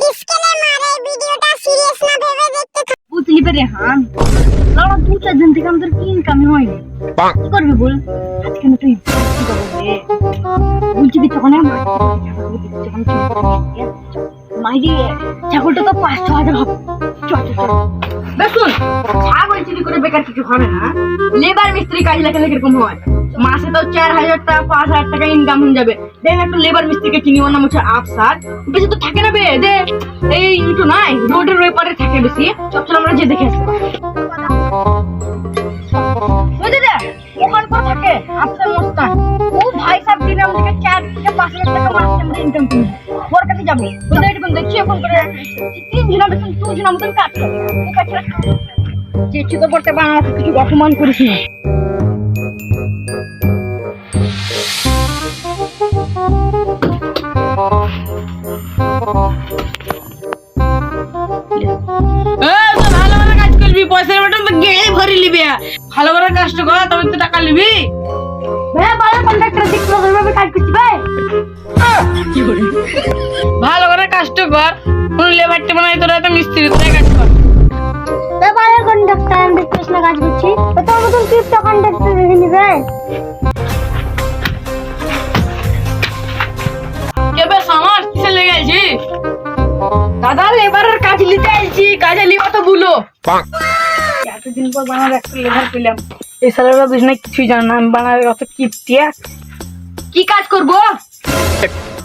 Disclaimer, এই ভিডিওটা serious না ভেবে দেখতে বুঝলি রে। হ্যাঁ লাউড়া 2-4 দিন থেকে আমাদের কি ইনকাম হয়নি, কি করবি বল? আজকে না তুই কি করবি বলছি কি তখন মাইরে ছাগলটা তো 5-6 হাজার হবে। দেখুন ছাগল চুরি করে বেকার কিছু হবে না, লেবার মিস্ত্রি কাজ লাগলে কিরকম হয়, মাসে তো 4,000 টাকা 5,000 টাকা ইনকাম হয়ে যাবে। দেখ একটু লেবার মিস্ত্রিকে চিনি, ওর নাম হচ্ছে আফসার, বেশি তো থাকে না বে, দে এই ইটো নাই রোডের ওই পারে থাকে বেশি। চল আমরা যে দেখে আসবো। ওই দাদা ওখান পর থাকে আফসার মোস্তান, ও ভাই সাহেব দিনে আমাদেরকে 4 থেকে 5,000 টাকা মাসে আমরা ইনকাম করি। ওর কাছে যাবো, ওদের এরকম দেখছি ফোন করে 3 জন আমাদের 2 জন আমাদের কাজ করে, ও কাছে যে চিতো করতে বানাতে কিছু অপমান করিস না। ভালো করে কাজ করবি, পয়সার বাটন তো গেড়ে ভরি লিবি, ভালো করে কাজ কর তবে তো টাকা নিবি। ভাই ভালো কন্ট্রাক্টর দেখলো কিভাবে কাজ করছি ভাই, ভালো করে কাজ কর, কোন লেবারটি বানাই তোরা তো মিস্ত্রি তোরা কাজ কর। ভালো কন্ট্রাক্টর আমি দেখছিস না কাজ করছি, তোর মতন কিপটা কন্ট্রাক্টর রেখে নিবে। কেবে সামার কিসে লেগে আছি? দাদা লেবারের কাজ নিতে আইছি, কাজে লিবা তো বলো। এতদিন পর বানার একটা লেবার পেলাম, এই সালারা বুঝনা কিছুই জানে না, আমি বানার অত কিপটিয়া কি কাজ করবো।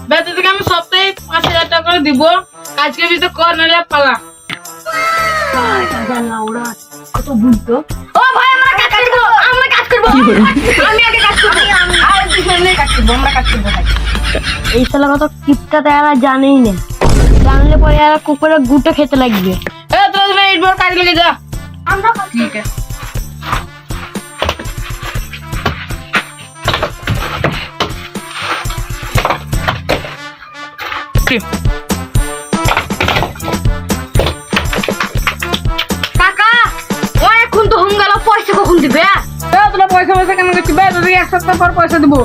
বেতন থেকে আমি সপ্তাহে 5,000 টাকা করে দিব, কাজ করবি তো কর নাহলে পালা। ওরা কত বুঝতো। ও ভাই আমরা কাজ করবো, আমরা কাজ করবো, আমি আগে কাজ করবো, আর দুজনে কাজ করবো, আমরা কাজ করবো। এই সালা কত কিপটা তারা জানেই না, জানলে পরে আর কুকুরের গুটো খেতে লাগবে। এ তোরা এইবার কাজ করে যা, আমরা ঠিক আছে। কাকা ও এখন তো হোম গেল, পয়সা কখন দিবে? তোরা পয়সা কেন করছিস? তোদের 1 সপ্তাহ পর পয়সা দেবো।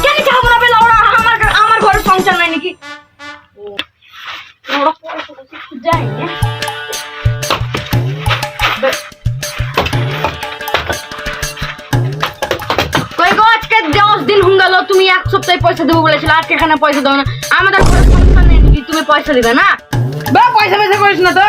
কেন যাবো না বেলা, ওরা আমার ঘরে সংসার নাই নাকি? ওরা পয়সা যাই আজকে 10 দিন হয়ে গেল, তুমি 1 সপ্তাহে পয়সা দেবো বলেছিল, আজকে এখানে পয়সা দেবো না। আমাদের ঘরে সংসার নেই নাকি তুমি পয়সা দিবে না? বা পয়সা করিস না তো।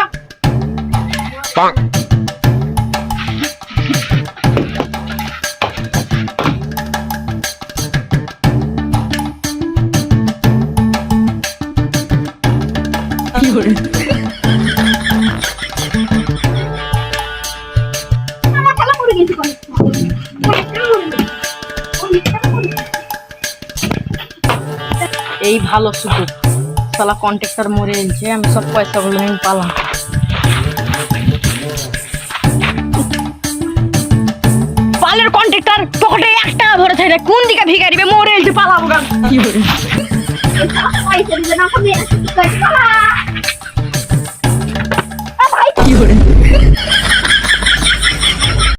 এই ভালো সুযোগ, সালা কন্ট্রাক্টর মরে এলছে, আমি সব পয়সা গুলো আমি পালাম। পালের কন্ট্রাক্টর পকেটে 1 টাকা ভরে থাকে, কোন দিকে ভিখারিবে মরে এলছে, পালাবো। কি করে পয়সা দিবে না,